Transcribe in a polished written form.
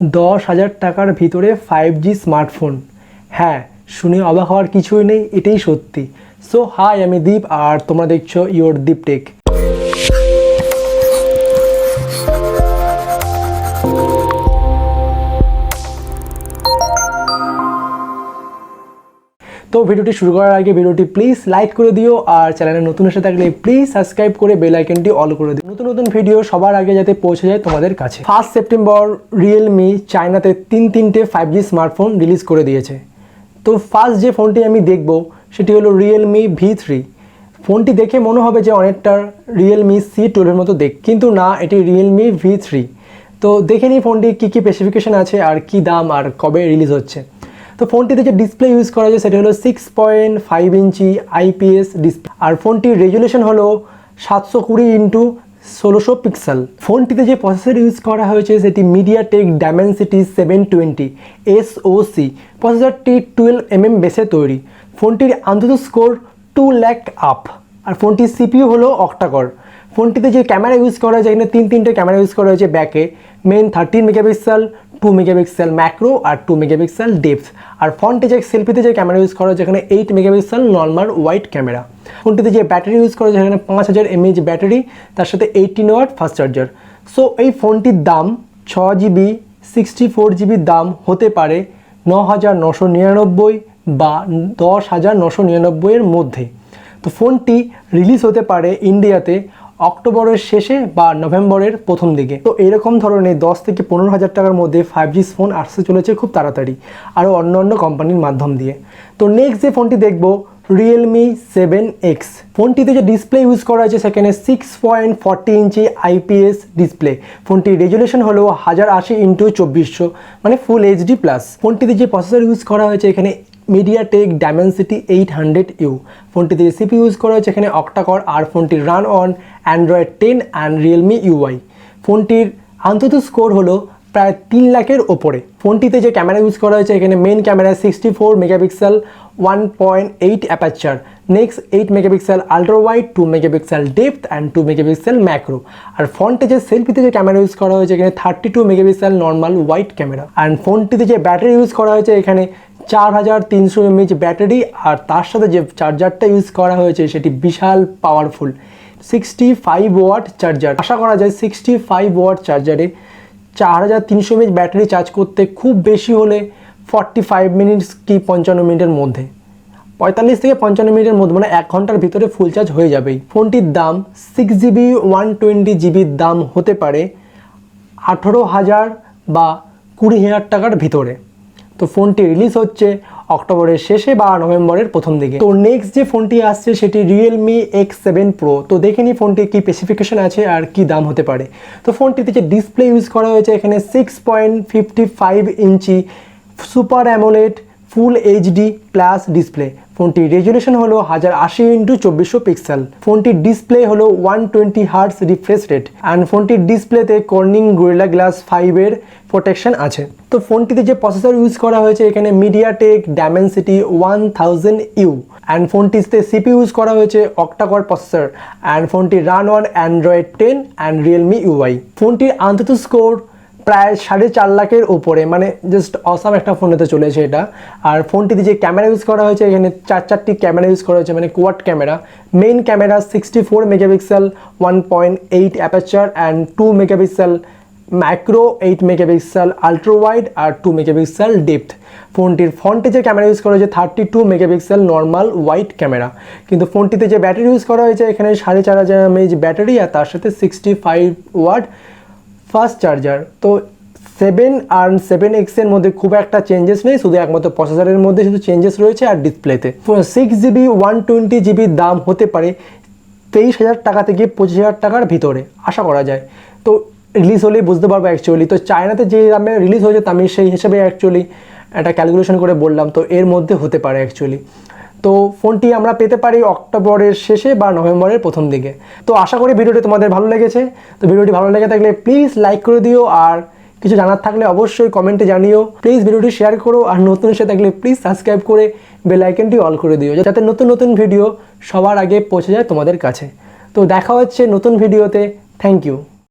10,000 টাকার ভিতরে 5G smartphone. হ্যাঁ, শুনে অবাক হওয়ার কিছুই নেই, এটাই সত্যি। সো হাই, আমি দীপ আর তোমরা দেখছো ইওর দীপ টেক। তো ভিডিওটি শুরু করার আগে ভিডিওটি প্লিজ লাইক করে দিও, আর চ্যানেলে নতুন এসে থাকলে প্লিজ সাবস্ক্রাইব করে বেল আইকনটি অল করে দিও, নতুন নতুন ভিডিও সবার আগে যাতে পৌঁছে যায় তোমাদের কাছে। 1 সেপ্টেম্বর রিয়েলমি চায়নাতে তিনটে 5G স্মার্টফোন রিলিজ করে দিয়েছে। তো ফার্স্ট যে ফোনটি আমি দেখব সেটি হলো Realme V3। ফোনটি দেখে মনে হবে যে অনেকটা Realme C12 মতো দেখ, কিন্তু না, এটি Realme V3। তো দেখে নিই ফোনটি কী কী স্পেসিফিকেশান আছে আর কি দাম আর কবে রিলিজ হচ্ছে। তো ফোনটিতে যে ডিসপ্লে ইউজ করা হয়েছে সেটা হলো 6.5 ইঞ্চি IPS ডিসপ্লে, আর ফোনটির রেজুলেশন হলো 720x1600 পিক্সেল। ফোনটিতে যে প্রসেসর ইউজ করা হয়েছে সেটি MediaTek Dimensity 720 SoC। প্রসেসরটি 12mm বেসে তৈরি। ফোনটির আন্তত স্কোর 2 লাখ আপ, আর ফোনটির CPU হলো অক্টাকোর। ফোনটিতে যে ক্যামেরা ইউজ করা হয়েছে, এখানে তিনটে ক্যামেরা ইউজ করা হয়েছে ব্যাকে। মেন 13 মেগাপিক্সেল, 2 মেগাপিক্সেল ম্যাক্রো আর 2 মেগাপিক্সেল ডেপথ। আর ফ্রন্টে যে সেলফিতে যে ক্যামেরা ইউজ করা হয়েছে এখানে 8 মেগাপিক্সেল নর্মাল ওয়াইড ক্যামেরা। ফোনটিতে যে ব্যাটারি ইউজ করা হয়েছে এখানে 5000 mAh ব্যাটারি, তার সাথে 18 ওয়াট ফাস্ট চার্জার। সো এই ফোনটির দাম 6GB 64GB দাম হতে পারে 9,999 বা 10,999 এর মধ্যে। তো ফোনটি রিলিজ হতে পারে ইন্ডিয়াতে অক্টোবরের শেষে বা নভেম্বরের প্রথম দিকে। তো এরকম ধরনের 10 থেকে 15,000 টাকার মধ্যে 5G ফোন আসতে চলেছে খুব তাড়াতাড়ি, আরও অন্য কোম্পানির মাধ্যম দিয়ে। তো নেক্সট যে ফোনটি দেখব Realme 7X। ফোনটিতে যে ডিসপ্লে ইউজ করা হয়েছে সেখানে 6.40 ইঞ্চি IPS ডিসপ্লে। ফোনটির রেজুলেশন হলো 1080x2400 মানে ফুল HD প্লাস। ফোনটিতে যে প্রসেসর ইউজ করা হয়েছে এখানে MediaTek Dimensity 800U। ফোনটিতে যে CPU ইউজ করা হয়েছে এখানে অক্টাকোর, আর ফোনটির run on Android 10 and Realme UI। ফোনটির আন্তত স্কোর হলো প্রায় 3 লাখের ওপরে। ফোনটিতে যে ক্যামেরা ইউজ করা হয়েছে এখানে main camera 64 megapixel 1.8 aperture, next 8 megapixel ultra wide, 2 megapixel depth and 2 megapixel macro. আর ফ্রন্টে যে সেলফিতে যে ক্যামেরা ইউজ করা হয়েছে এখানে 32 megapixel normal wide camera. And ফোনটিতে যে ব্যাটারি ইউজ করা হয়েছে এখানে 4300 mAh ব্যাটারি, আর তার সাথে যে চার্জারটা ইউজ করা হয়েছে সেটি বিশাল পাওয়ারফুল 65 ওয়াট চার্জার। আশা করা যায় 65 ওয়াট চার্জারে 4300 mAh ব্যাটারি চার্জ করতে খুব বেশি হলে 45 মিনিটস কি 55 মিনিটের মধ্যে, 45 থেকে 55 মিনিটের মধ্যে, মানে 1 ঘন্টার ভিতরে ফুল চার্জ হয়ে যাবেই। ফোনটির দাম 6GB 120GB দাম হতে পারে 18,000 বা 20,000 টাকার ভিতরে। তো ফোনটি রিলিজ হচ্ছে অক্টোবরের শেষে বা নভেম্বরের প্রথম দিকে। তো নেক্সট যে ফোনটি আসছে সেটি Realme X7 Pro। তো দেখে নিই ফোনটি কী স্পেসিফিকেশন আছে আর কি দাম হতে পারে। তো ফোনটিতে যে ডিসপ্লে ইউজ করা হয়েছে এখানে 6.55 ইঞ্চি সুপার অ্যামোলেড ফুল HD প্লাস ডিসপ্লে। ফোনটির রেজুলেশন হলো 1080x2400 পিক্সেল। ফোনটির ডিসপ্লে হলো 120 হার্টজ রিফ্রেশ রেট, অ্যান্ড ফোনটির ডিসপ্লেতে কর্নিং গরিলা গ্লাস 5 এর প্রোটেকশন আছে। তো ফোনটিতে যে প্রসেসর ইউজ করা হয়েছে এখানে MediaTek Dimensity 1000U, অ্যান্ড ফোনটিতে CPU ইউজ করা হয়েছে অক্টাকোর প্রসেসর, অ্যান্ড ফোনটি run on Android 10 and Realme UI। ফোনটির আন্তত স্কোর প্রায় 4.5 লাখের ওপরে, মানে জাস্ট অসাম একটা ফোন হতে চলেছে এটা। আর ফোনটিতে যে ক্যামেরা ইউজ করা হয়েছে এখানে 4টি ক্যামেরা ইউজ করা হয়েছে, মানে quad camera. Main camera 64 megapixel 1.8 aperture and 2 megapixel macro, 8 megapixel ultra wide আর 2 মেগাপিক্সেল ডেপথ। ফোনটির ফ্রন্টে যে ক্যামেরা ইউজ করা হয়েছে 32 মেগাপিক্সেল নর্মাল ওয়াইড ক্যামেরা, কিন্তু ফোনটিতে যে ব্যাটারি ইউজ করা হয়েছে এখানে 4500 mAh ব্যাটারি, আর তার সাথে 65 ওয়াট ফাস্ট চার্জার। তো 7 আর 7X এর মধ্যে খুব একটা চেঞ্জেস নেই, শুধু একমাত্র প্রসেসরের মধ্যে শুধু চেঞ্জেস রয়েছে আর ডিসপ্লেতে। 6GB 120GB দাম হতে পারে 23,000 টাকা থেকে 25,000 টাকার ভিতরে আশা করা যায়। তো রিলিজ হলেই বুঝতে পারবো অ্যাকচুয়ালি। তো চায়নাতে যে দামে রিলিজ হয়েছে আমি সেই হিসেবে অ্যাকচুয়ালি একটা ক্যালকুলেশন করে বললাম, তো এর মধ্যে হতে পারে অ্যাকচুয়ালি। তো ফোনটি আমরা পেতে পারি অক্টোবরের শেষে বা নভেম্বরের প্রথম দিকে। তো আশা করি ভিডিওটি তোমাদের ভালো লেগেছে। তো ভিডিওটি ভালো লেগে থাকলে প্লিজ লাইক করে দিও, আর কিছু জানার থাকলে অবশ্যই কমেন্টে জানিও। প্লিজ ভিডিওটি শেয়ার করো, আর নতুন এসে থাকলে প্লিজ সাবস্ক্রাইব করে বেল আইকনটি অল করে দিও, যাতে নতুন ভিডিও সবার আগে পৌঁছে যায় তোমাদের কাছে। তো দেখা হচ্ছে নতুন ভিডিওতে। Thank you.